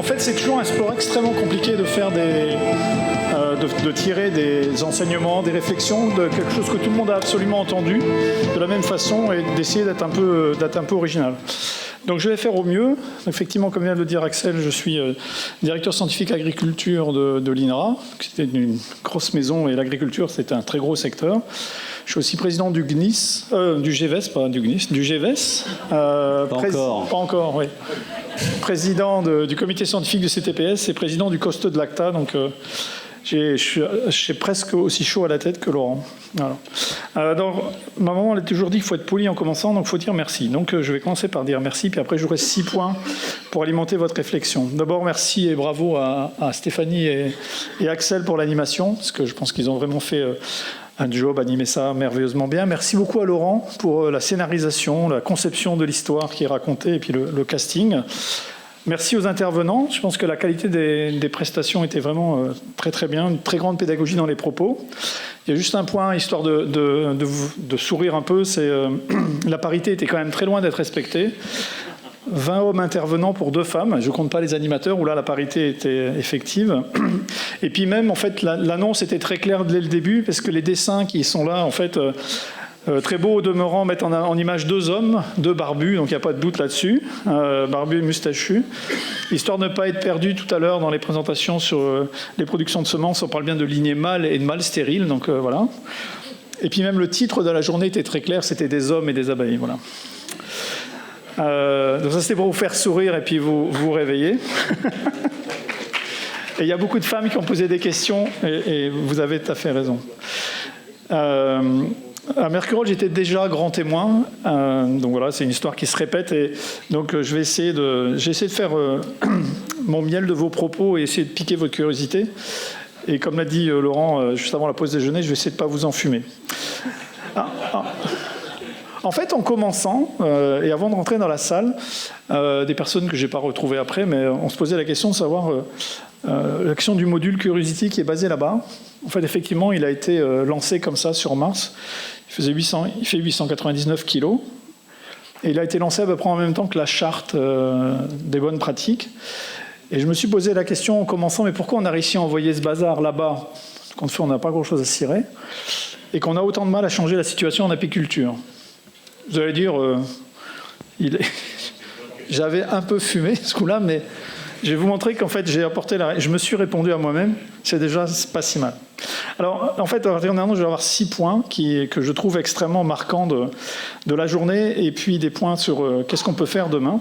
En fait, c'est toujours un sport extrêmement compliqué de faire de tirer des enseignements, des réflexions de quelque chose que tout le monde a absolument entendu de la même façon et d'essayer d'être un peu original. Donc je vais faire au mieux. Effectivement, comme vient de le dire Axel, je suis directeur scientifique agriculture de l'INRA. C'était une grosse maison et l'agriculture, c'était un très gros secteur. Je suis aussi président du GNIS, du GVES, pas du GNIS, du GVES. Pas encore, oui. Président du comité scientifique du CTPS et président du COSTE de l'ACTA. Donc je suis presque aussi chaud à la tête que Laurent. Voilà. Donc, ma maman elle a toujours dit qu'il faut être poli en commençant, donc il faut dire merci. Donc je vais commencer par dire merci, puis après j'aurai 6 points pour alimenter votre réflexion. D'abord, merci et bravo à Stéphanie et Axel pour l'animation, parce que je pense qu'ils ont vraiment fait un job, animé ça merveilleusement bien. Merci beaucoup à Laurent pour la scénarisation, la conception de l'histoire qui est racontée, et puis le casting. Merci aux intervenants. Je pense que la qualité des prestations était vraiment très très bien, une très grande pédagogie dans les propos. Il y a juste un point, histoire de sourire un peu, c'est la parité était quand même très loin d'être respectée. 20 hommes intervenants pour 2 femmes. Je ne compte pas les animateurs, où là, la parité était effective. Et puis même, en fait, l'annonce était très claire dès le début, parce que les dessins qui sont là, en fait... très beau au demeurant, mettre en image 2 hommes, 2 barbus, donc il n'y a pas de doute là-dessus, barbus et mustachus, histoire de ne pas être perdu tout à l'heure dans les présentations sur les productions de semences. On parle bien de lignées mâles et de mâles stériles, donc voilà. Et puis même le titre de la journée était très clair, c'était des hommes et des abeilles, voilà. Donc ça c'était pour vous faire sourire et puis vous réveiller. Et il y a beaucoup de femmes qui ont posé des questions et vous avez tout à fait raison. À Mercurol, j'étais déjà grand témoin, donc voilà, c'est une histoire qui se répète, et donc j'ai essayé de faire mon miel de vos propos et essayer de piquer votre curiosité. Et comme l'a dit Laurent juste avant la pause déjeuner, je vais essayer de ne pas vous enfumer. En fait, en commençant, et avant de rentrer dans la salle, des personnes que je n'ai pas retrouvées après, mais on se posait la question de savoir la question du module Curiosity qui est basé là-bas. En fait, effectivement, il a été lancé comme ça sur Mars. Il fait 899 kilos. Et il a été lancé à peu près en même temps que la charte des bonnes pratiques. Et je me suis posé la question en commençant, mais pourquoi on a réussi à envoyer ce bazar là-bas, quand on n'a pas grand-chose à cirer, et qu'on a autant de mal à changer la situation en apiculture? Vous allez dire, j'avais un peu fumé ce coup-là, mais je vais vous montrer qu'en fait, je me suis répondu à moi-même, c'est pas si mal. Alors, en fait, je vais avoir 6 points que je trouve extrêmement marquants de la journée, et puis des points sur qu'est-ce qu'on peut faire demain.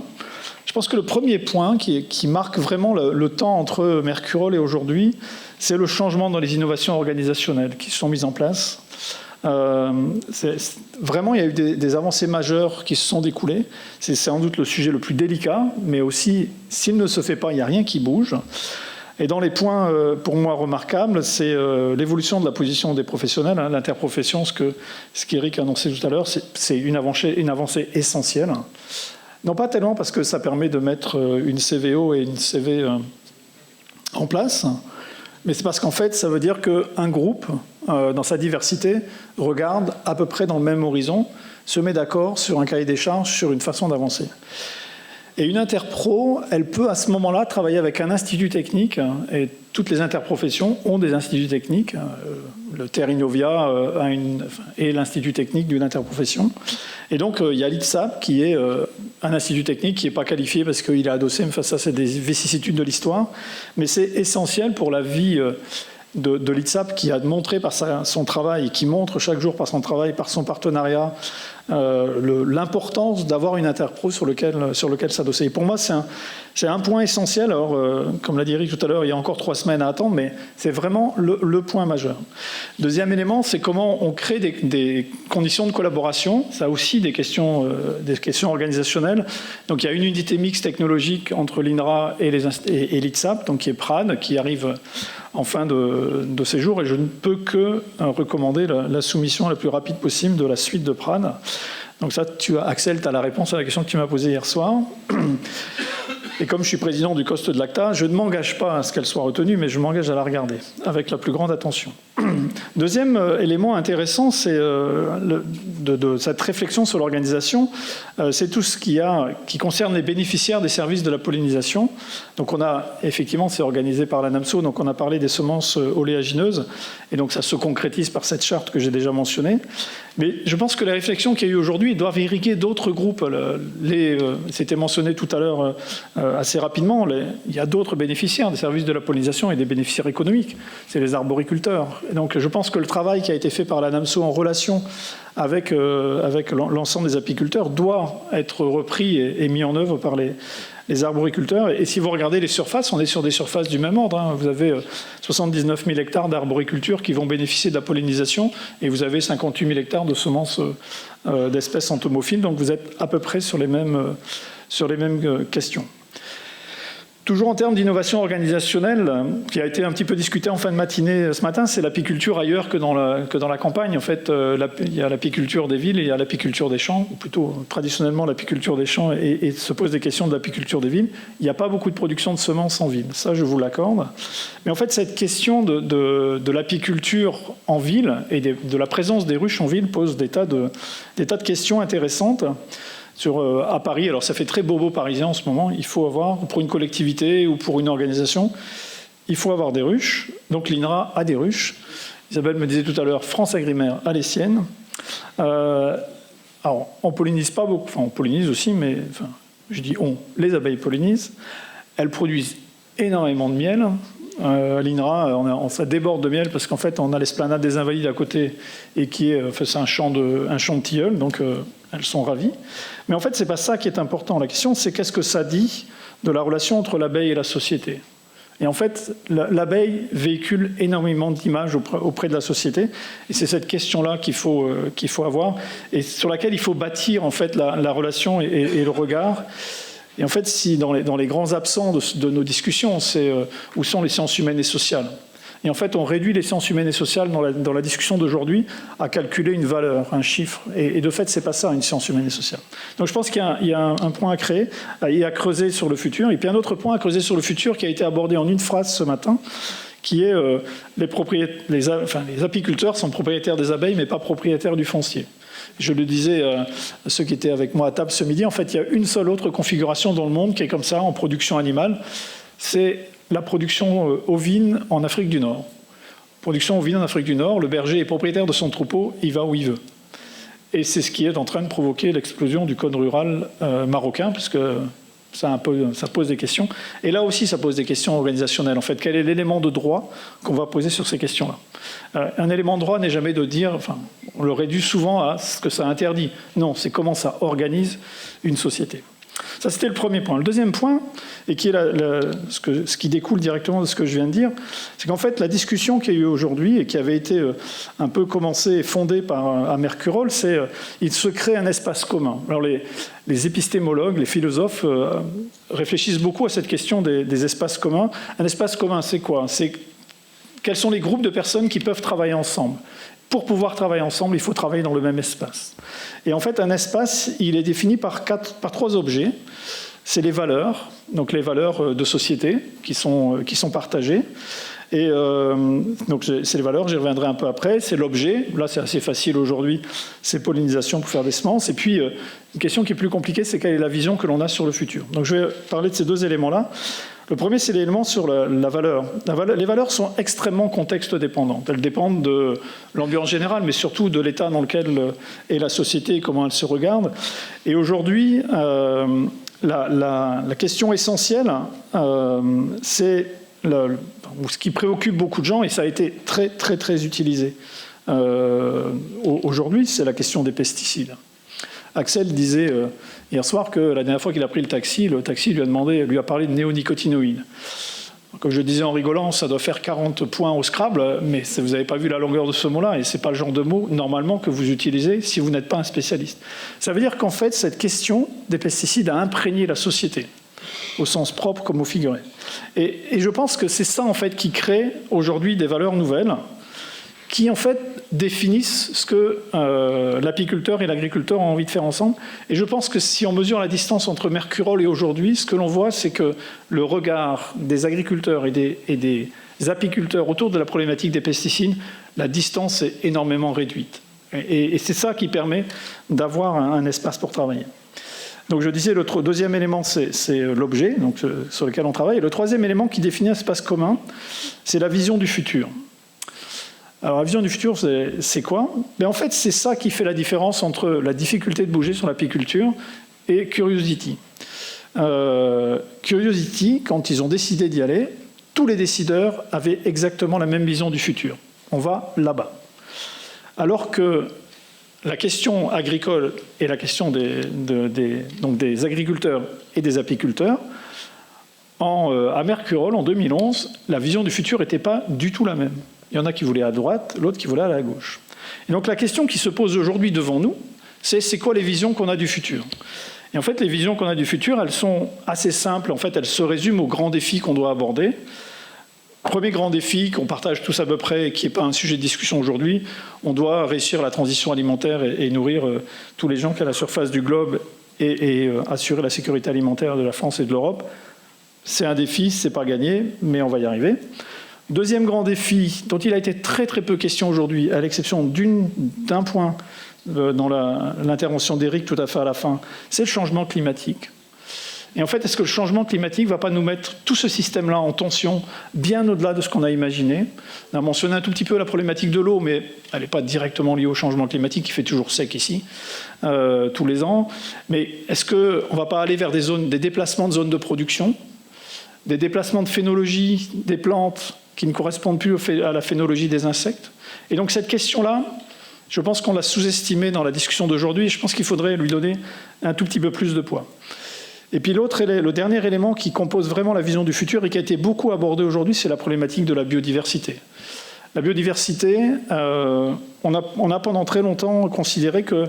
Je pense que le premier point qui marque vraiment le temps entre Mercurol et aujourd'hui, c'est le changement dans les innovations organisationnelles qui sont mises en place. Vraiment, il y a eu des avancées majeures qui se sont découlées. C'est sans doute le sujet le plus délicat, mais aussi, s'il ne se fait pas, il n'y a rien qui bouge. Et dans les points, pour moi, remarquables, c'est l'évolution de la position des professionnels, l'interprofession, ce qu'Éric a annoncé tout à l'heure, c'est une avancée essentielle. Non pas tellement parce que ça permet de mettre une CVO et une CV en place, mais c'est parce qu'en fait, ça veut dire qu'un groupe, dans sa diversité, regarde à peu près dans le même horizon, se met d'accord sur un cahier des charges, sur une façon d'avancer. Et une interpro, elle peut à ce moment-là travailler avec un institut technique, et toutes les interprofessions ont des instituts techniques. Le Terre Innovia est l'institut technique d'une interprofession. Et donc, il y a l'ITSAP qui est un institut technique qui n'est pas qualifié parce qu'il est adossé, mais ça, c'est des vicissitudes de l'histoire. Mais c'est essentiel pour la vie de l'ITSAP qui a montré par son travail, qui montre chaque jour par son travail, par son partenariat, l'importance d'avoir une interpro sur lequel s'adosser. Et pour moi, c'est un point essentiel. Alors, comme l'a dit Eric tout à l'heure, il y a encore 3 semaines à attendre, mais c'est vraiment le point majeur. Deuxième élément, c'est comment on crée des conditions de collaboration. Ça a aussi des questions organisationnelles. Donc, il y a une unité mixte technologique entre l'INRA et l'ITSAP, donc qui est PRAD, qui arrive en fin de séjour, et je ne peux que recommander la soumission la plus rapide possible de la suite de PRAD. Donc ça, Axel, tu as la réponse à la question que tu m'as posée hier soir. Et comme je suis président du COSTE de l'ACTA, je ne m'engage pas à ce qu'elle soit retenue, mais je m'engage à la regarder avec la plus grande attention. Deuxième élément intéressant, c'est de cette réflexion sur l'organisation, c'est tout ce qui concerne les bénéficiaires des services de la pollinisation. Donc on a, effectivement, c'est organisé par la NAMSO, donc on a parlé des semences oléagineuses, et donc ça se concrétise par cette charte que j'ai déjà mentionnée. Mais je pense que la réflexion qu'il y a eu aujourd'hui doit irriguer d'autres groupes. C'était mentionné tout à l'heure assez rapidement, il y a d'autres bénéficiaires des services de la pollinisation et des bénéficiaires économiques, c'est les arboriculteurs. Et donc je pense que le travail qui a été fait par la NAMSO en relation avec l'ensemble des apiculteurs doit être repris et mis en œuvre par les arboriculteurs. Et si vous regardez les surfaces, on est sur des surfaces du même ordre. Vous avez 79 000 hectares d'arboriculture qui vont bénéficier de la pollinisation et vous avez 58 000 hectares de semences d'espèces entomophiles. Donc vous êtes à peu près sur les mêmes questions. Toujours en termes d'innovation organisationnelle, qui a été un petit peu discuté en fin de matinée ce matin, c'est l'apiculture ailleurs que dans la campagne. En fait, il y a l'apiculture des villes et il y a l'apiculture des champs, ou plutôt traditionnellement l'apiculture des champs, et se pose des questions de l'apiculture des villes. Il n'y a pas beaucoup de production de semences en ville, ça je vous l'accorde. Mais en fait, cette question de l'apiculture en ville et de la présence des ruches en ville pose des tas de questions intéressantes. À Paris, alors ça fait très bobo parisien en ce moment, il faut avoir, pour une collectivité ou pour une organisation, il faut avoir des ruches. Donc l'INRA a des ruches. Isabelle me disait tout à l'heure, France Agrimaire a les siennes. Alors, on pollinise pas beaucoup, enfin on pollinise aussi, mais enfin, je dis on, les abeilles pollinisent. Elles produisent énormément de miel. À l'INRA, ça déborde de miel parce qu'en fait, on a l'esplanade des Invalides à côté et c'est un champ de tilleuls, donc elles sont ravies. Mais en fait, c'est pas ça qui est important. La question, c'est qu'est-ce que ça dit de la relation entre l'abeille et la société. Et en fait, l'abeille véhicule énormément d'images auprès de la société, et c'est cette question-là qu'il faut avoir et sur laquelle il faut bâtir en fait la relation et le regard. Et en fait, si dans les grands absents de nos discussions, c'est où sont les sciences humaines et sociales. Et en fait, on réduit les sciences humaines et sociales dans la discussion d'aujourd'hui à calculer une valeur, un chiffre. Et de fait, c'est pas ça, une science humaine et sociale. Donc je pense qu'il y a un point à créer et à creuser sur le futur. Et puis un autre point à creuser sur le futur qui a été abordé en une phrase ce matin, qui est les apiculteurs sont propriétaires des abeilles, mais pas propriétaires du foncier. Je le disais à ceux qui étaient avec moi à table ce midi, en fait, il y a une seule autre configuration dans le monde qui est comme ça, en production animale, c'est la production ovine en Afrique du Nord. Production ovine en Afrique du Nord, le berger est propriétaire de son troupeau, il va où il veut. Et c'est ce qui est en train de provoquer l'explosion du code rural marocain, puisque ça pose des questions. Et là aussi, ça pose des questions organisationnelles. En fait, quel est l'élément de droit qu'on va poser sur ces questions-là ? Un élément de droit n'est jamais de dire, enfin, on le réduit souvent à ce que ça interdit. Non, c'est comment ça organise une société. Ça, c'était le premier point. Le deuxième point, et qui est ce qui découle directement de ce que je viens de dire, c'est qu'en fait, la discussion qu'il y a eu aujourd'hui et qui avait été un peu commencée et fondée à Mercurol, c'est il se crée un espace commun. Alors, les épistémologues, les philosophes réfléchissent beaucoup à cette question des espaces communs. Un espace commun, c'est quoi ? C'est quels sont les groupes de personnes qui peuvent travailler ensemble ? Pour pouvoir travailler ensemble, il faut travailler dans le même espace. Et en fait, un espace, il est défini par trois objets. C'est les valeurs, donc les valeurs de société qui sont partagées. Et donc c'est les valeurs, j'y reviendrai un peu après. C'est l'objet, là c'est assez facile aujourd'hui, c'est pollinisation pour faire des semences. Et puis une question qui est plus compliquée, c'est quelle est la vision que l'on a sur le futur. Donc je vais parler de ces deux éléments-là. Le premier, c'est l'élément sur la valeur. Les valeurs sont extrêmement contexte-dépendantes. Elles dépendent de l'ambiance générale, mais surtout de l'état dans lequel est la société et comment elle se regarde. Et aujourd'hui, la question essentielle, c'est ce qui préoccupe beaucoup de gens, et ça a été très, très, très utilisé aujourd'hui, c'est la question des pesticides. Axel disait hier soir que la dernière fois qu'il a pris le taxi lui a parlé de néonicotinoïdes. Comme je disais en rigolant, ça doit faire 40 points au Scrabble, mais vous n'avez pas vu la longueur de ce mot-là, et ce n'est pas le genre de mot, normalement, que vous utilisez si vous n'êtes pas un spécialiste. Ça veut dire qu'en fait, cette question des pesticides a imprégné la société, au sens propre comme au figuré. Et je pense que c'est ça, en fait, qui crée aujourd'hui des valeurs nouvelles, qui en fait définissent ce que l'apiculteur et l'agriculteur ont envie de faire ensemble. Et je pense que si on mesure la distance entre Mercurol et aujourd'hui, ce que l'on voit, c'est que le regard des agriculteurs et des apiculteurs autour de la problématique des pesticides, la distance est énormément réduite. Et c'est ça qui permet d'avoir un espace pour travailler. Donc je disais, le deuxième élément, c'est l'objet sur lequel on travaille. Et le troisième élément qui définit un espace commun, c'est la vision du futur. Alors la vision du futur, c'est quoi? Mais en fait, c'est ça qui fait la différence entre la difficulté de bouger sur l'apiculture et Curiosity. Curiosity, quand ils ont décidé d'y aller, tous les décideurs avaient exactement la même vision du futur. On va là-bas. Alors que la question agricole et la question des agriculteurs et des apiculteurs, à Mercurol, en 2011, la vision du futur n'était pas du tout la même. Il y en a qui voulaient à droite, l'autre qui voulait à la gauche. Et donc la question qui se pose aujourd'hui devant nous, c'est quoi les visions qu'on a du futur? Et en fait, les visions qu'on a du futur, elles sont assez simples. En fait, elles se résument aux grands défis qu'on doit aborder. Premier grand défi qu'on partage tous à peu près et qui n'est pas un sujet de discussion aujourd'hui, on doit réussir la transition alimentaire et nourrir tous les gens qui sont à la surface du globe et assurer la sécurité alimentaire de la France et de l'Europe. C'est un défi, c'est pas gagné, mais on va y arriver. Deuxième grand défi, dont il a été très très peu question aujourd'hui, à l'exception d'un point dans l'intervention d'Éric tout à fait à la fin, c'est le changement climatique. Et en fait, est-ce que le changement climatique ne va pas nous mettre tout ce système-là en tension bien au-delà de ce qu'on a imaginé? On a mentionné un tout petit peu la problématique de l'eau, mais elle n'est pas directement liée au changement climatique, qui fait toujours sec ici, tous les ans. Mais est-ce qu'on ne va pas aller vers des déplacements de zones de production, des déplacements de phénologie des plantes qui ne correspondent plus à la phénologie des insectes? Et donc cette question-là, je pense qu'on l'a sous-estimée dans la discussion d'aujourd'hui, et je pense qu'il faudrait lui donner un tout petit peu plus de poids. Et puis le dernier élément qui compose vraiment la vision du futur et qui a été beaucoup abordé aujourd'hui, c'est la problématique de la biodiversité. La biodiversité, on a pendant très longtemps considéré que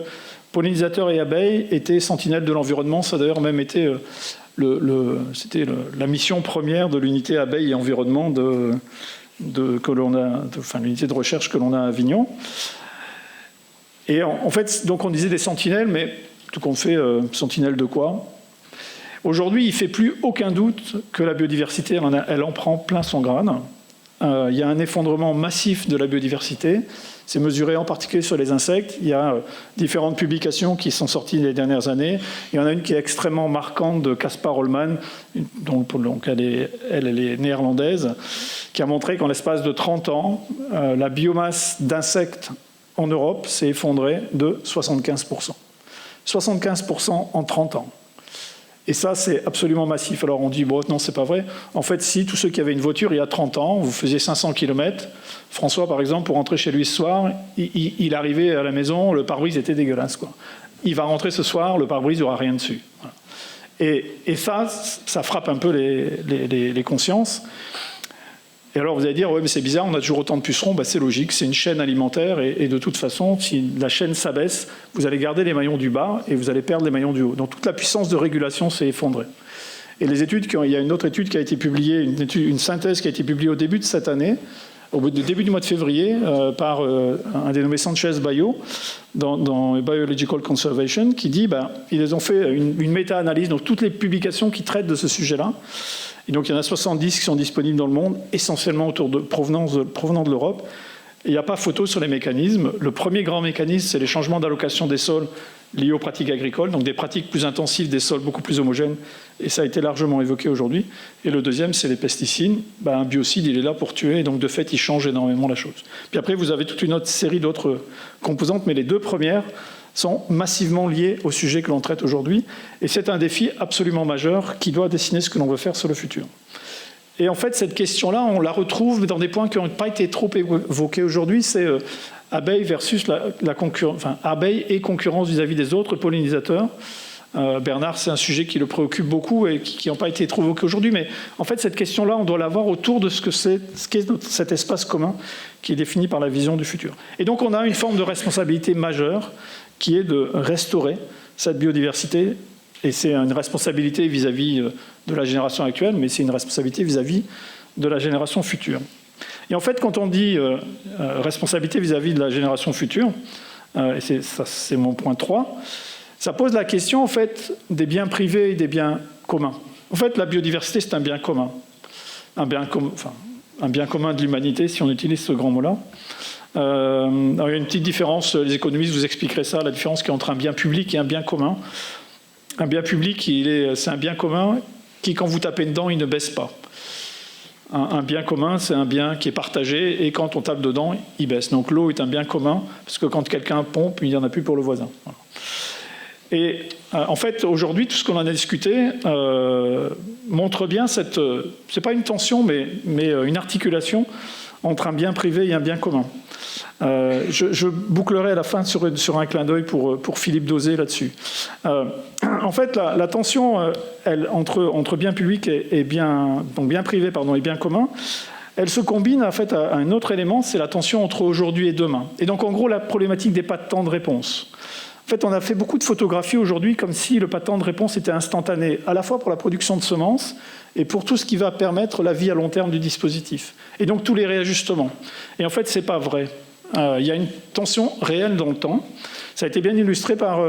pollinisateurs et abeilles étaient sentinelles de l'environnement. Ça a d'ailleurs même été c'était la mission première de l'unité abeilles et environnement l'unité de recherche que l'on a à Avignon. Et en fait, donc on disait des sentinelles, mais tout compte fait, sentinelles de quoi? Aujourd'hui, il ne fait plus aucun doute que la biodiversité, elle en prend plein son grade. Il y a un effondrement massif de la biodiversité. C'est mesuré en particulier sur les insectes. Il y a différentes publications qui sont sorties les dernières années. Il y en a une qui est extrêmement marquante de Caspar Holman, donc elle est néerlandaise, qui a montré qu'en l'espace de 30 ans, la biomasse d'insectes en Europe s'est effondrée de 75%. 75% en 30 ans. Et ça, c'est absolument massif. Alors on dit, bon, non, c'est pas vrai. En fait, si tous ceux qui avaient une voiture il y a 30 ans, vous faisiez 500 km, François, par exemple, pour rentrer chez lui ce soir, il arrivait à la maison, le pare-brise était dégueulasse, quoi. Il va rentrer ce soir, le pare-brise, il n'y aura rien dessus. Voilà. Et ça frappe un peu les consciences. Et alors vous allez dire, ouais, mais c'est bizarre, on a toujours autant de pucerons. Ben, c'est logique, c'est une chaîne alimentaire et de toute façon, si la chaîne s'abaisse, vous allez garder les maillons du bas et vous allez perdre les maillons du haut. Donc toute la puissance de régulation s'est effondrée. Et les études, il y a une autre étude qui a été publiée, une synthèse qui a été publiée au début de cette année, au début du mois de février, par un dénommé Sanchez Bayo, dans Biological Conservation, qui dit, ils ont fait une méta-analyse, donc toutes les publications qui traitent de ce sujet-là. Et donc il y en a 70 qui sont disponibles dans le monde, essentiellement provenant de l'Europe. Et il n'y a pas photo sur les mécanismes. Le premier grand mécanisme, c'est les changements d'allocation des sols liés aux pratiques agricoles, donc des pratiques plus intensives, des sols beaucoup plus homogènes, et ça a été largement évoqué aujourd'hui. Et le deuxième, c'est les pesticides. Un biocide, il est là pour tuer, et donc de fait, il change énormément la chose. Puis après, vous avez toute une autre série d'autres composantes, mais les deux premières sont massivement liées au sujet que l'on traite aujourd'hui, et c'est un défi absolument majeur qui doit dessiner ce que l'on veut faire sur le futur. Et en fait, cette question-là, on la retrouve dans des points qui n'ont pas été trop évoqués aujourd'hui, c'est abeilles versus la concurrence, enfin, abeilles et concurrence vis-à-vis des autres pollinisateurs. Bernard, c'est un sujet qui le préoccupe beaucoup et qui n'ont pas été trop évoqués aujourd'hui, mais en fait, cette question-là, on doit l'avoir autour de ce qu'est cet espace commun qui est défini par la vision du futur. Et donc, on a une forme de responsabilité majeure qui est de restaurer cette biodiversité. Et c'est une responsabilité vis-à-vis de la génération actuelle, mais c'est une responsabilité vis-à-vis de la génération future. Et en fait, quand on dit responsabilité vis-à-vis de la génération future, et c'est mon point 3, ça pose la question en fait, des biens privés et des biens communs. En fait, la biodiversité, c'est un bien commun. Un bien commun de l'humanité, si on utilise ce grand mot-là. Il y a une petite différence, les économistes vous expliqueraient ça, la différence qu'il y a entre un bien public et un bien commun. Un bien public, c'est un bien commun qui, quand vous tapez dedans, il ne baisse pas. Un bien commun, c'est un bien qui est partagé, et quand on tape dedans, il baisse. Donc l'eau est un bien commun, parce que quand quelqu'un pompe, il n'y en a plus pour le voisin. Voilà. Et en fait, aujourd'hui, tout ce qu'on en a discuté montre bien c'est pas une tension, mais une articulation entre un bien privé et un bien commun. Je bouclerai à la fin sur un clin d'œil pour Philippe Dosé là-dessus. En fait, la tension entre bien public et bien privé et bien commun, elle se combine en fait à un autre élément, c'est la tension entre aujourd'hui et demain. Et donc, en gros, la problématique des pas de temps de réponse. En fait, on a fait beaucoup de photographies aujourd'hui comme si le pas de temps de réponse était instantané, à la fois pour la production de semences et pour tout ce qui va permettre la vie à long terme du dispositif. Et donc tous les réajustements. Et en fait, ce n'est pas vrai. Il y a une tension réelle dans le temps. Ça a été bien illustré par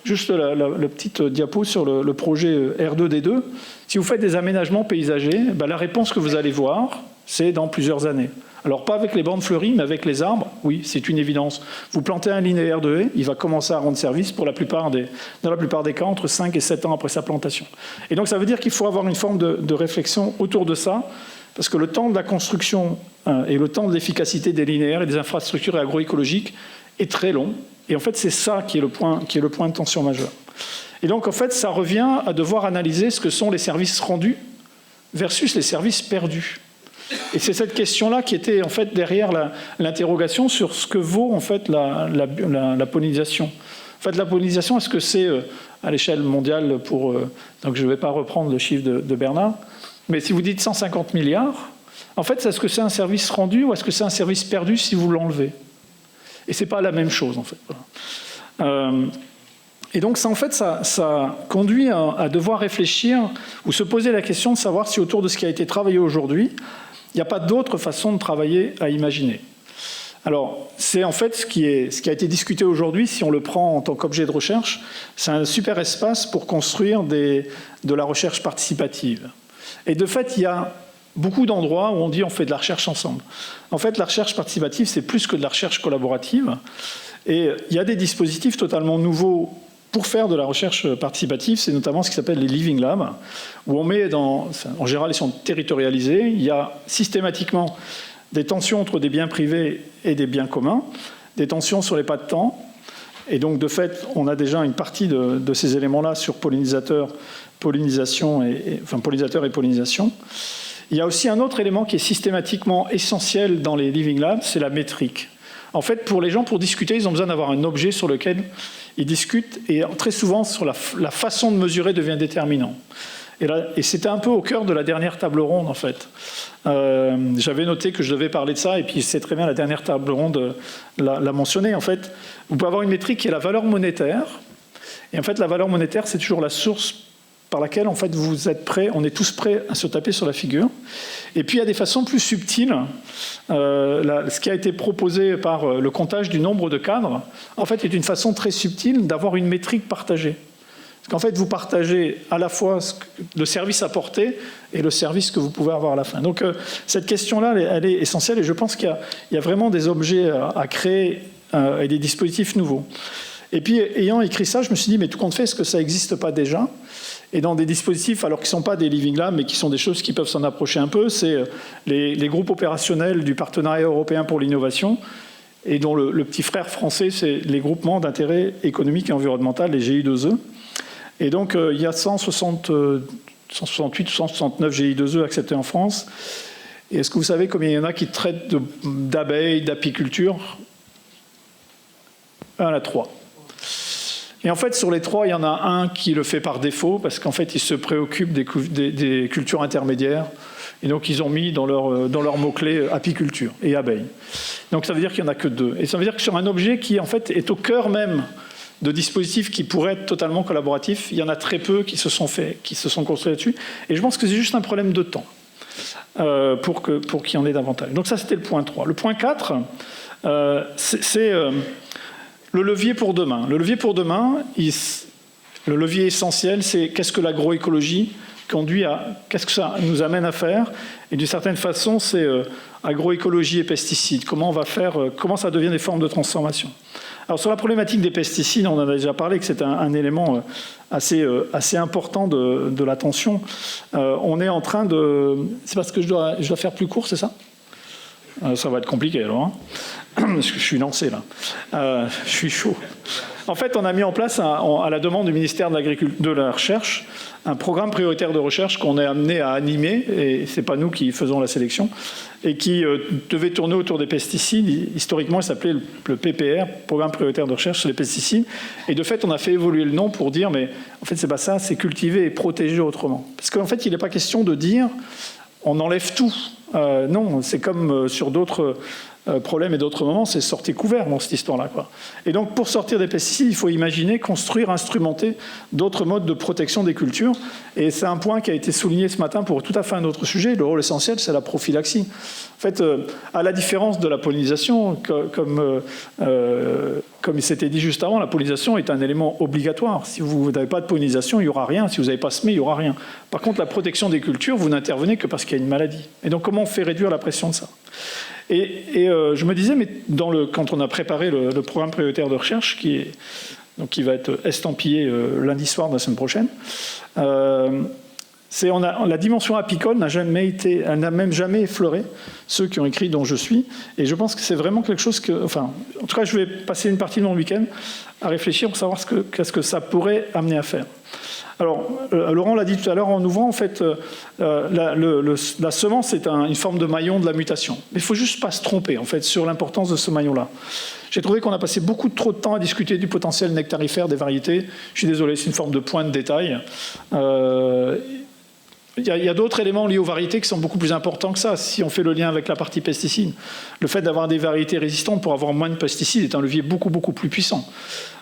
juste la petite diapo sur le projet R2D2. Si vous faites des aménagements paysagers, la réponse que vous allez voir, c'est dans plusieurs années. Alors pas avec les bandes fleuries, mais avec les arbres, oui, c'est une évidence. Vous plantez un linéaire de haies, il va commencer à rendre service dans la plupart des cas entre 5 et 7 ans après sa plantation. Et donc ça veut dire qu'il faut avoir une forme de réflexion autour de ça, parce que le temps de la construction et le temps de l'efficacité des linéaires et des infrastructures agroécologiques est très long. Et en fait, c'est ça qui est le point de tension majeur. Et donc en fait, ça revient à devoir analyser ce que sont les services rendus versus les services perdus. Et c'est cette question-là qui était en fait derrière l'interrogation sur ce que vaut en fait la pollinisation. En fait, la pollinisation, est-ce que c'est à l'échelle mondiale donc je ne vais pas reprendre le chiffre de Bernard, mais si vous dites 150 milliards, en fait, est-ce que c'est un service rendu ou est-ce que c'est un service perdu si vous l'enlevez? Et c'est pas la même chose en fait. Et donc ça, en fait, ça conduit à devoir réfléchir ou se poser la question de savoir si autour de ce qui a été travaillé aujourd'hui, il n'y a pas d'autre façon de travailler à imaginer. Alors, c'est en fait ce qui a été discuté aujourd'hui, si on le prend en tant qu'objet de recherche, c'est un super espace pour construire de la recherche participative. Et de fait, il y a beaucoup d'endroits où on dit on fait de la recherche ensemble. En fait, la recherche participative, c'est plus que de la recherche collaborative. Et il y a des dispositifs totalement nouveaux pour faire de la recherche participative, c'est notamment ce qui s'appelle les Living Labs, où on met en général, ils sont territorialisés, il y a systématiquement des tensions entre des biens privés et des biens communs, des tensions sur les pas de temps, et donc de fait, on a déjà une partie de ces éléments-là sur pollinisateurs et pollinisation. Il y a aussi un autre élément qui est systématiquement essentiel dans les Living Labs, c'est la métrique. En fait, pour les gens, pour discuter, ils ont besoin d'avoir un objet sur lequel ils discutent, et très souvent, sur la façon de mesurer devient déterminant. Et c'était un peu au cœur de la dernière table ronde, en fait. J'avais noté que je devais parler de ça, et puis c'est très bien, la dernière table ronde l'a mentionné. En fait, vous pouvez avoir une métrique qui est la valeur monétaire, et en fait, la valeur monétaire, c'est toujours la source par laquelle, en fait, vous êtes prêts, on est tous prêts à se taper sur la figure. Et puis, il y a des façons plus subtiles. Ce qui a été proposé par le comptage du nombre de cadres, en fait, est une façon très subtile d'avoir une métrique partagée. Parce qu'en fait, vous partagez à la fois le service apporté et le service que vous pouvez avoir à la fin. Donc, cette question-là, elle est essentielle, et je pense qu'il y a vraiment des objets à créer et des dispositifs nouveaux. Et puis, ayant écrit ça, je me suis dit, mais tout compte fait, est-ce que ça n'existe pas déjà ? Et dans des dispositifs, alors qui ne sont pas des Living Labs, mais qui sont des choses qui peuvent s'en approcher un peu, c'est les groupes opérationnels du Partenariat européen pour l'innovation, et dont le petit frère français, c'est les groupements d'intérêt économique et environnemental, les GI2E. Et donc, il y a 168 ou 169 GI2E acceptés en France. Et est-ce que vous savez combien il y en a qui traitent d'abeilles, d'apiculture ? 1 à 3. Et en fait, sur les 3, il y en a un qui le fait par défaut, parce qu'en fait, il se préoccupe des cultures intermédiaires. Et donc, ils ont mis dans leur mot-clé apiculture et abeilles. Donc, ça veut dire qu'il n'y en a que 2. Et ça veut dire que sur un objet qui, en fait, est au cœur même de dispositifs qui pourraient être totalement collaboratifs, il y en a très peu qui se sont construits là-dessus. Et je pense que c'est juste un problème de temps. pour qu'il y en ait davantage. Donc ça, c'était le point 3. Le point 4, c'est le levier pour demain. Le levier pour demain, le levier essentiel, c'est qu'est-ce que l'agroécologie conduit à... Qu'est-ce que ça nous amène à faire? Et d'une certaine façon, c'est agroécologie et pesticides. Comment on va faire, comment ça devient des formes de transformation. Alors sur la problématique des pesticides, on en a déjà parlé, que c'est un élément assez important de l'attention. On est en train de... C'est parce que je dois faire plus court, c'est ça? Ça va être compliqué alors, hein, parce que je suis lancé là. Je suis chaud. En fait, on a mis en place, à la demande du ministère de la Recherche, un programme prioritaire de recherche qu'on est amené à animer, et ce n'est pas nous qui faisons la sélection, et qui devait tourner autour des pesticides. Historiquement, il s'appelait le PPR, Programme prioritaire de recherche sur les pesticides. Et de fait, on a fait évoluer le nom pour dire, mais en fait, c'est pas ça, c'est cultiver et protéger autrement. Parce qu'en fait, il n'est pas question de dire, on enlève tout. Non, c'est comme sur d'autres problèmes et d'autres moments, c'est sortir couvert dans cette histoire-là, quoi. Et donc, pour sortir des pesticides, il faut imaginer, construire, instrumenter d'autres modes de protection des cultures. Et c'est un point qui a été souligné ce matin pour tout à fait un autre sujet. Le rôle essentiel, c'est la prophylaxie. En fait, à la différence de la pollinisation, comme il s'était dit juste avant, la pollinisation est un élément obligatoire. Si vous n'avez pas de pollinisation, il n'y aura rien. Si vous n'avez pas semé, il n'y aura rien. Par contre, la protection des cultures, vous n'intervenez que parce qu'il y a une maladie. Et donc, comment on fait réduire la pression de ça ? Et je me disais, mais quand on a préparé le programme prioritaire de recherche, qui va être estampillé lundi soir de la semaine prochaine, la dimension apicole n'a même jamais effleuré ceux qui ont écrit dont je suis. Et je pense que c'est vraiment quelque chose que... Enfin, en tout cas, je vais passer une partie de mon week-end à réfléchir pour savoir qu'est-ce que ça pourrait amener à faire. Alors, Laurent l'a dit tout à l'heure en ouvrant, en fait, la semence est une forme de maillon de la mutation. Mais il ne faut juste pas se tromper, en fait, sur l'importance de ce maillon-là. J'ai trouvé qu'on a passé trop de temps à discuter du potentiel nectarifère des variétés. Je suis désolé, c'est une forme de point de détail. Il y a d'autres éléments liés aux variétés qui sont beaucoup plus importants que ça. Si on fait le lien avec la partie pesticides, le fait d'avoir des variétés résistantes pour avoir moins de pesticides est un levier beaucoup plus puissant.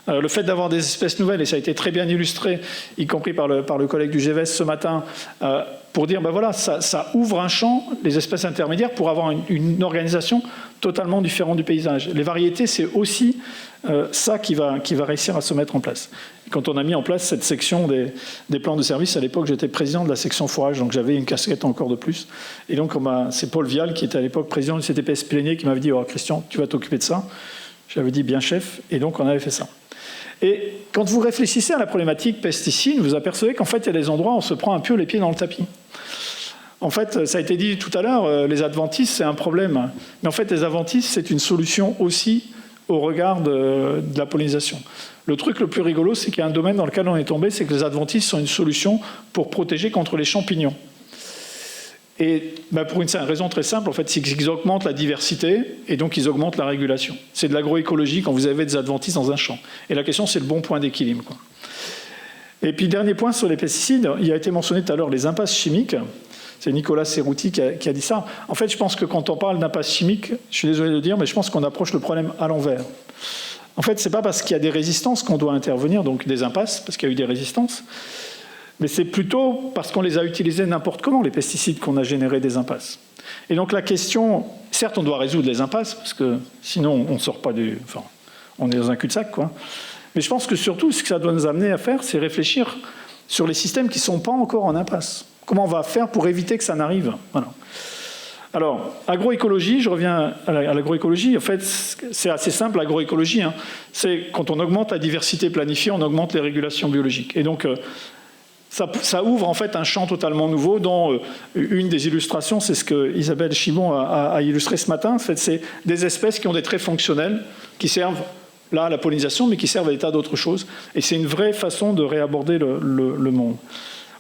Le fait d'avoir des espèces nouvelles, et ça a été très bien illustré, y compris par le collègue du GVS ce matin, pour dire, ben voilà, ça ouvre un champ, les espèces intermédiaires, pour avoir une organisation totalement différente du paysage. Les variétés, c'est aussi ça qui va réussir à se mettre en place. Quand on a mis en place cette section des plans de service, à l'époque, j'étais président de la section fourrage, donc j'avais une casquette encore de plus. Et donc, c'est Paul Vial, qui était à l'époque président du CTPS Plénier, qui m'avait dit, oh, Christian, tu vas t'occuper de ça. J'avais dit, bien chef, et donc on avait fait ça. Et quand vous réfléchissez à la problématique pesticides, vous apercevez qu'en fait, il y a des endroits où on se prend un peu les pieds dans le tapis. En fait, ça a été dit tout à l'heure, les adventices, c'est un problème. Mais en fait, les adventices, c'est une solution aussi au regard de la pollinisation. Le truc le plus rigolo, c'est qu'il y a un domaine dans lequel on est tombé, c'est que les adventices sont une solution pour protéger contre les champignons. Et pour une raison très simple, en fait, c'est qu'ils augmentent la diversité et donc ils augmentent la régulation. C'est de l'agroécologie quand vous avez des adventices dans un champ. Et la question, c'est le bon point d'équilibre, quoi. Et puis, dernier point sur les pesticides, il a été mentionné tout à l'heure les impasses chimiques. C'est Nicolas Serrouti qui a dit ça. En fait, je pense que quand on parle d'impasse chimique, je suis désolé de le dire, mais je pense qu'on approche le problème à l'envers. En fait, ce n'est pas parce qu'il y a des résistances qu'on doit intervenir, donc des impasses, parce qu'il y a eu des résistances, mais c'est plutôt parce qu'on les a utilisés n'importe comment, les pesticides, qu'on a généré des impasses. Et donc la question, certes, on doit résoudre les impasses, parce que sinon on ne sort pas du... Enfin, on est dans un cul-de-sac, quoi. Mais je pense que surtout, ce que ça doit nous amener à faire, c'est réfléchir sur les systèmes qui ne sont pas encore en impasse. Comment on va faire pour éviter que ça n'arrive? Voilà. Alors, agroécologie, je reviens à l'agroécologie. En fait, c'est assez simple, l'agroécologie. Hein. C'est quand on augmente la diversité planifiée, on augmente les régulations biologiques. Et donc, ça ouvre en fait un champ totalement nouveau dont une des illustrations, c'est ce que Isabelle Chimon a illustré ce matin. En fait, c'est des espèces qui ont des traits fonctionnels, qui servent là à la pollinisation, mais qui servent à des tas d'autres choses. Et c'est une vraie façon de réaborder le monde.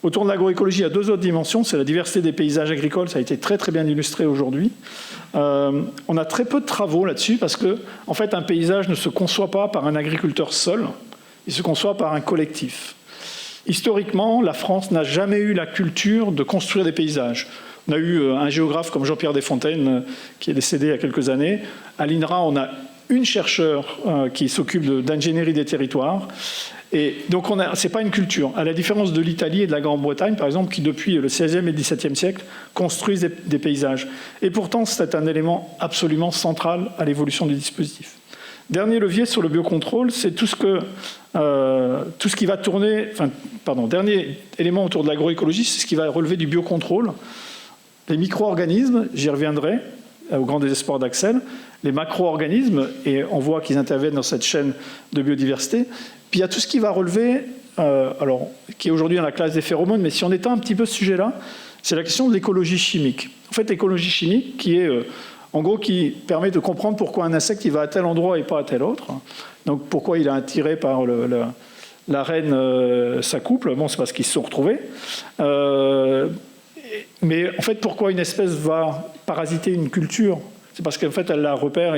Autour de l'agroécologie, il y a deux autres dimensions. C'est la diversité des paysages agricoles. Ça a été très bien illustré aujourd'hui. On a très peu de travaux là-dessus parce que, en fait, un paysage ne se conçoit pas par un agriculteur seul. Il se conçoit par un collectif. Historiquement, la France n'a jamais eu la culture de construire des paysages. On a eu un géographe comme Jean-Pierre Desfontaines, qui est décédé il y a quelques années. À l'INRA, on a une chercheure qui s'occupe d'ingénierie des territoires. Et donc, ce n'est pas une culture. À la différence de l'Italie et de la Grande-Bretagne, par exemple, qui depuis le XVIe et le XVIIe siècle construisent des paysages. Et pourtant, c'est un élément absolument central à l'évolution du dispositif. Dernier levier sur le biocontrôle, c'est tout ce qui va tourner... dernier élément autour de l'agroécologie, c'est ce qui va relever du biocontrôle. Les micro-organismes, j'y reviendrai, au grand désespoir d'Axel, les macro-organismes, et on voit qu'ils interviennent dans cette chaîne de biodiversité. Puis il y a tout ce qui va relever, qui est aujourd'hui dans la classe des phéromones, mais si on étend un petit peu ce sujet-là, c'est la question de l'écologie chimique. En fait, l'écologie chimique, qui est, qui permet de comprendre pourquoi un insecte il va à tel endroit et pas à tel autre. Donc pourquoi il est attiré par la reine, sa couple, bon, c'est parce qu'ils se sont retrouvés. Mais en fait, pourquoi une espèce va parasiter une culture ? C'est parce qu'en fait, elle la repère.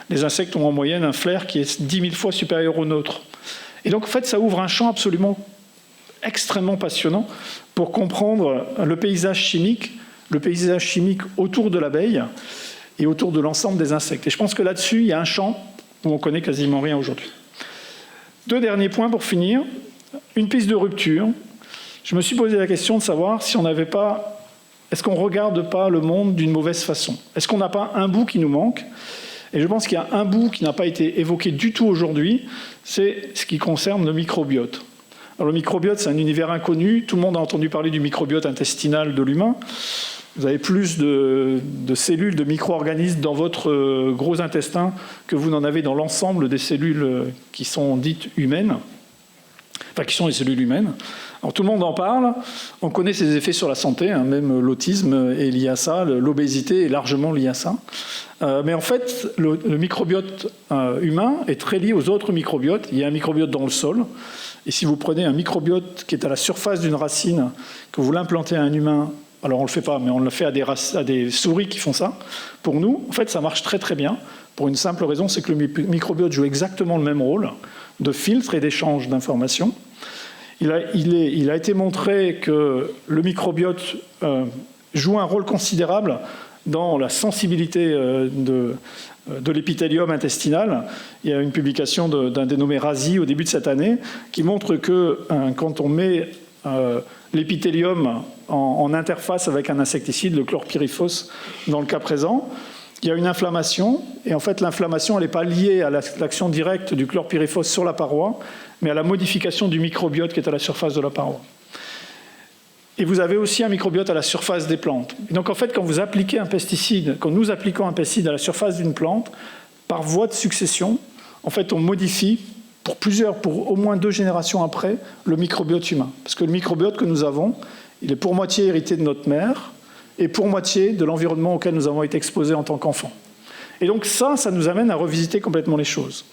Les insectes ont en moyenne un flair qui est 10 000 fois supérieur au nôtre. Et donc, en fait, ça ouvre un champ absolument extrêmement passionnant pour comprendre le paysage chimique autour de l'abeille et autour de l'ensemble des insectes. Et je pense que là-dessus, il y a un champ où on connaît quasiment rien aujourd'hui. 2 derniers points pour finir. Une piste de rupture. Je me suis posé la question de savoir si on n'avait pas... Est-ce qu'on ne regarde pas le monde d'une mauvaise façon ? Est-ce qu'on n'a pas un bout qui nous manque ? Et je pense qu'il y a un bout qui n'a pas été évoqué du tout aujourd'hui, c'est ce qui concerne le microbiote. Alors, le microbiote, c'est un univers inconnu. Tout le monde a entendu parler du microbiote intestinal de l'humain. Vous avez plus de cellules, de micro-organismes dans votre gros intestin que vous n'en avez dans l'ensemble des cellules qui sont dites humaines, enfin qui sont les cellules humaines. Alors, tout le monde en parle, on connaît ses effets sur la santé, hein, même l'autisme est lié à ça, l'obésité est largement liée à ça. Mais en fait, le microbiote humain est très lié aux autres microbiotes. Il y a un microbiote dans le sol, et si vous prenez un microbiote qui est à la surface d'une racine, que vous l'implantez à un humain, alors on ne le fait pas, mais on le fait à des souris qui font ça, pour nous, en fait, ça marche très très bien, pour une simple raison, c'est que le microbiote joue exactement le même rôle de filtre et d'échange d'informations. Il a été montré que le microbiote joue un rôle considérable dans la sensibilité de l'épithélium intestinal. Il y a une publication d'un dénommé Razi au début de cette année qui montre que quand on met l'épithélium en interface avec un insecticide, le chlorpyrifos dans le cas présent, il y a une inflammation, et en fait l'inflammation elle n'est pas liée à l'action directe du chlorpyrifos sur la paroi, mais à la modification du microbiote qui est à la surface de la paroi. Et vous avez aussi un microbiote à la surface des plantes. Et donc en fait, quand vous appliquez un pesticide, quand nous appliquons un pesticide à la surface d'une plante, par voie de succession, en fait on modifie pour au moins 2 générations après, le microbiote humain. Parce que le microbiote que nous avons, il est pour moitié hérité de notre mère, et pour moitié de l'environnement auquel nous avons été exposés en tant qu'enfants. Et donc ça nous amène à revisiter complètement les choses.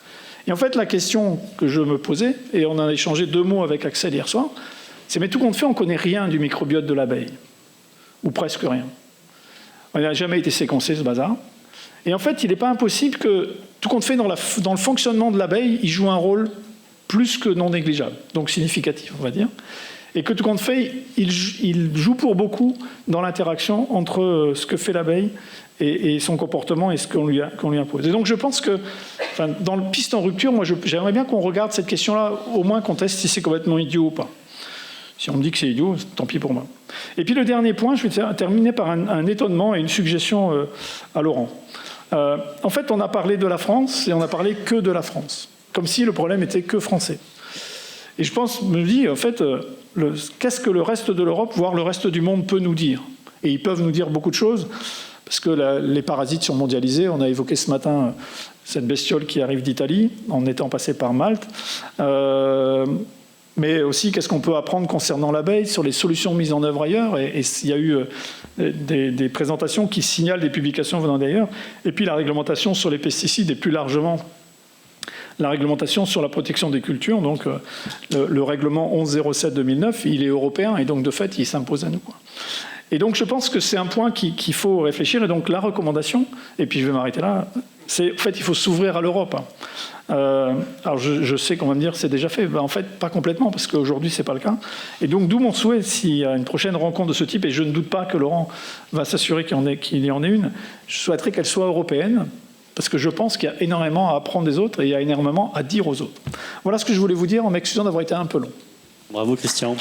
Et en fait, la question que je me posais, et on en a échangé 2 mots avec Axel hier soir, c'est mais tout compte fait, on ne connaît rien du microbiote de l'abeille, ou presque rien. On n'a jamais été séquencé, ce bazar. Et en fait, il n'est pas impossible que, tout compte fait, dans le fonctionnement de l'abeille, il joue un rôle plus que non négligeable, donc significatif, on va dire. Et que tout compte fait, il joue pour beaucoup dans l'interaction entre ce que fait l'abeille et son comportement et ce qu'on lui impose. Et donc je pense que, dans le piste en rupture, moi j'aimerais bien qu'on regarde cette question-là, au moins qu'on teste si c'est complètement idiot ou pas. Si on me dit que c'est idiot, tant pis pour moi. Et puis le dernier point, je vais terminer par un étonnement et une suggestion à Laurent. En fait, on a parlé de la France et on a parlé que de la France, comme si le problème était que français. Et je me dis, en fait, qu'est-ce que le reste de l'Europe, voire le reste du monde peut nous dire ? Et ils peuvent nous dire beaucoup de choses, parce que les parasites sont mondialisés. On a évoqué ce matin cette bestiole qui arrive d'Italie, en étant passée par Malte. Mais aussi, qu'est-ce qu'on peut apprendre concernant l'abeille, sur les solutions mises en œuvre ailleurs. Et il y a eu des présentations qui signalent des publications venant d'ailleurs. Et puis la réglementation sur les pesticides et plus largement la réglementation sur la protection des cultures. Donc le règlement 1107/2009, il est européen et donc de fait, il s'impose à nous. Et donc je pense que c'est un point qu'il faut réfléchir. Et donc la recommandation, et puis je vais m'arrêter là, c'est en fait il faut s'ouvrir à l'Europe. Alors je sais qu'on va me dire c'est déjà fait. En fait, pas complètement, parce qu'aujourd'hui c'est pas le cas. Et donc d'où mon souhait, s'il y a une prochaine rencontre de ce type, et je ne doute pas que Laurent va s'assurer qu'il y en ait une, je souhaiterais qu'elle soit européenne, Parce que je pense qu'il y a énormément à apprendre des autres et il y a énormément à dire aux autres. Voilà ce que je voulais vous dire en m'excusant d'avoir été un peu long. Bravo Christian.